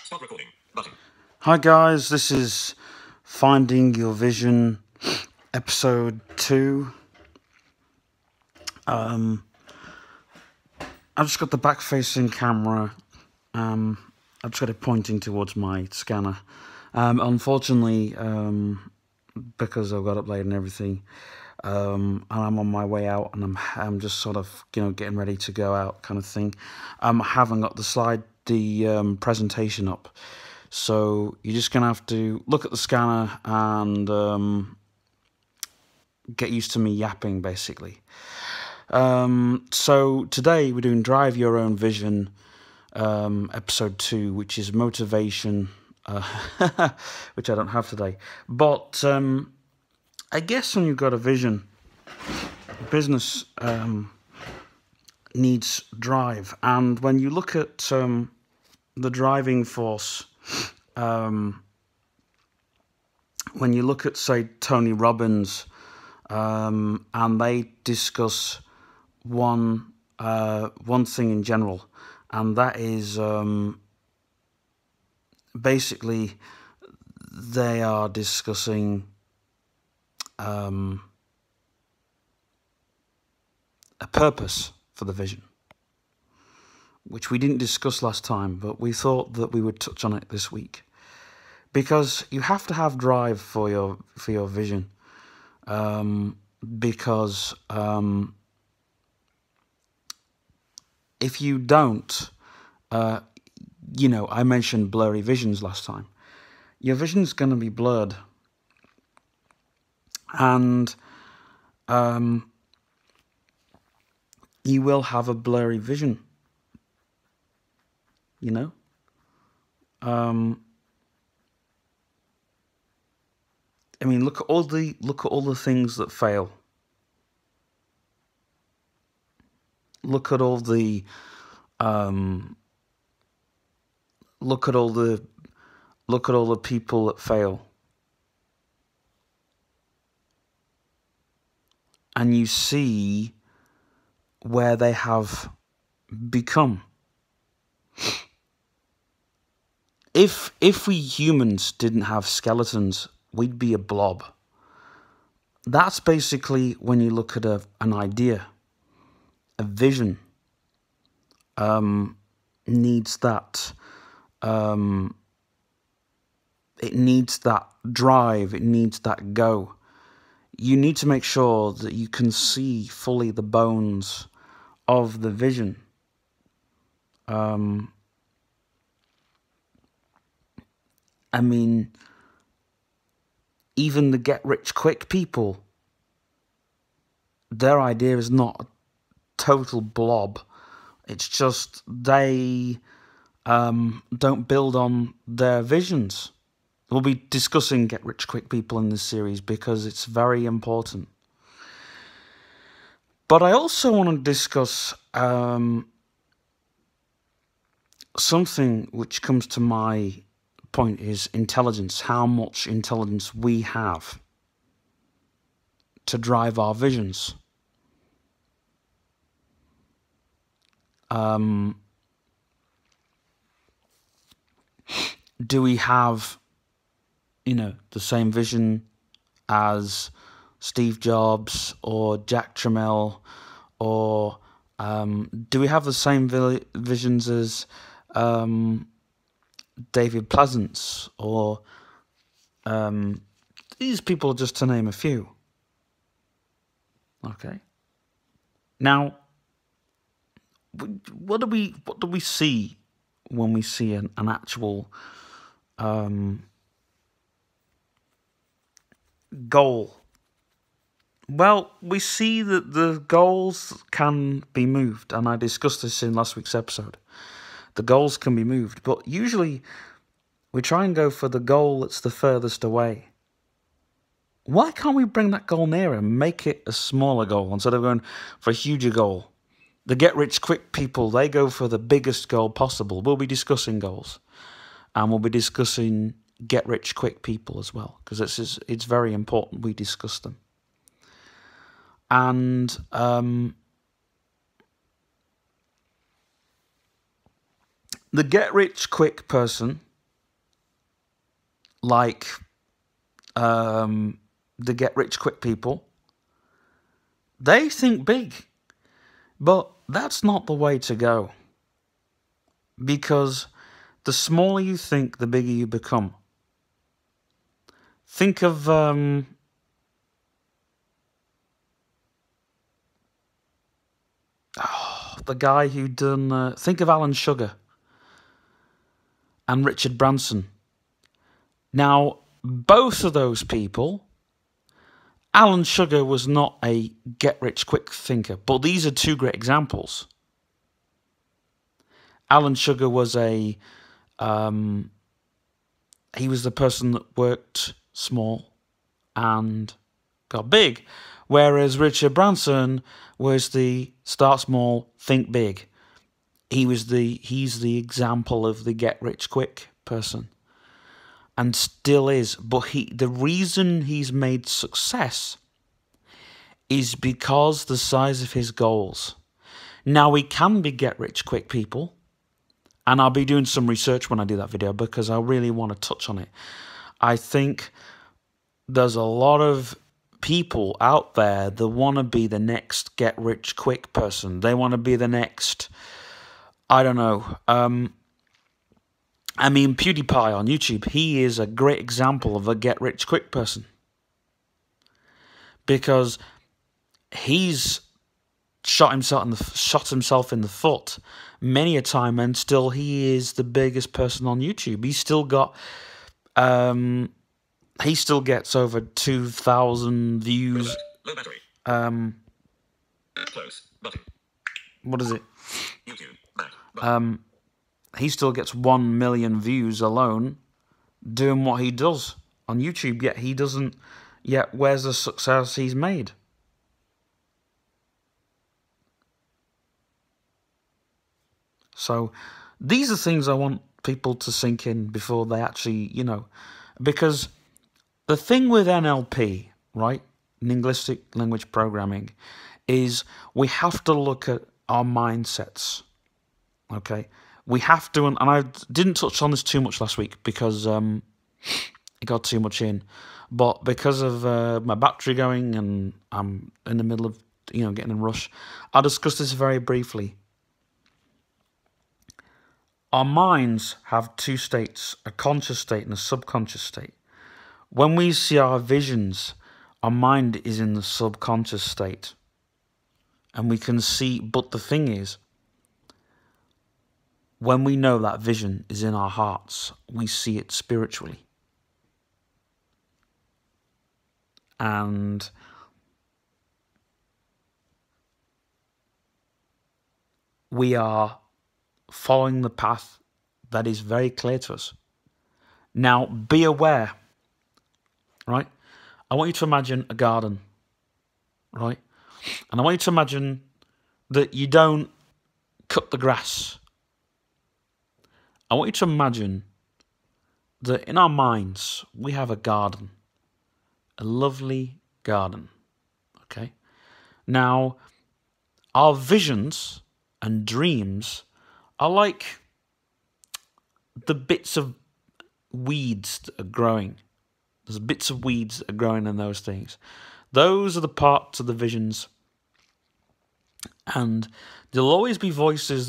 Start recording button. Hi guys, this is Finding Your Vision, episode 2. I've just got the back-facing camera. I've just got it pointing towards my scanner. Unfortunately, because I've got up late and everything, and I'm on my way out, and I'm just sort of getting ready to go out, kind of thing. I haven't got the presentation up, so you're just gonna have to look at the scanner and get used to me yapping, basically. So today we're doing Drive Your Own Vision, episode 2, which is motivation, which I don't have today. But I guess when you've got a vision, business needs drive. And when you look at the driving force, when you look at, say, Tony Robbins, and they discuss one thing in general, and that is basically they are discussing a purpose for the vision, which we didn't discuss last time, but we thought that we would touch on it this week, because you have to have drive for your vision, because if you don't, I mentioned blurry visions last time. Your vision's going to be blurred, and you will have a blurry vision. I mean, look at all the things that fail. Look at all the people that fail, and you see where they have become. If we humans didn't have skeletons, we'd be a blob. That's basically when you look at an idea. A vision needs that. It needs that drive. It needs that go. You need to make sure that you can see fully the bones of the vision. I mean, even the get-rich-quick people, their idea is not a total blob. It's just they don't build on their visions. We'll be discussing get-rich-quick people in this series because it's very important. But I also want to discuss something which comes to my point is intelligence, how much intelligence we have to drive our visions. Do we have, the same vision as Steve Jobs or Jack Tramiel, or do we have the same visions as David Pleasance, or these people, just to name a few? Okay. Now, what do we see when we see an actual goal? Well, we see that the goals can be moved, and I discussed this in last week's episode. The goals can be moved, but usually we try and go for the goal that's the furthest away. Why can't we bring that goal nearer and make it a smaller goal instead of going for a huger goal? The get-rich-quick people, they go for the biggest goal possible. We'll be discussing goals, and we'll be discussing get-rich-quick people as well, because it's very important we discuss them. And the get-rich-quick person, like the get-rich-quick people, they think big. But that's not the way to go. Because the smaller you think, the bigger you become. Think of the guy who done. Think of Alan Sugar and Richard Branson. Now, both of those people, Alan Sugar was not a get-rich-quick thinker, but these are two great examples. Alan Sugar was he was the person that worked small and got big, whereas Richard Branson was the start small, think big. He's the example of the get-rich-quick person, and still is. But the reason he's made success is because the size of his goals. Now, we can be get-rich-quick people, and I'll be doing some research when I do that video because I really want to touch on it. I think there's a lot of people out there that want to be the next get-rich-quick person. They want to be the next, I don't know. I mean, PewDiePie on YouTube, he is a great example of a get-rich-quick person. Because he's shot himself in the foot many a time, and still he is the biggest person on YouTube. He's still got, he still gets over 2,000 views. Low battery. Close. Button. What is it? YouTube. Back. Button. He still gets 1 million views alone doing what he does on YouTube, yet he doesn't, yet where's the success he's made? So these are things I want people to sink in before they actually, you know, because the thing with NLP, right, linguistic language programming, is we have to look at our mindsets, okay? We have to, and I didn't touch on this too much last week because it got too much in, but because of my battery going and I'm in the middle of, you know, getting in a rush, I'll discuss this very briefly. Our minds have two states, a conscious state and a subconscious state. When we see our visions, our mind is in the subconscious state. And we can see, but the thing is, when we know that vision is in our hearts, we see it spiritually. And we are following the path that is very clear to us. Now, be aware, right? I want you to imagine a garden, right? And I want you to imagine that you don't cut the grass. I want you to imagine that in our minds, we have a garden, a lovely garden, okay? Now, our visions and dreams are like the bits of weeds that are growing. There's bits of weeds that are growing in those things. Those are the parts of the visions. And there'll always be voices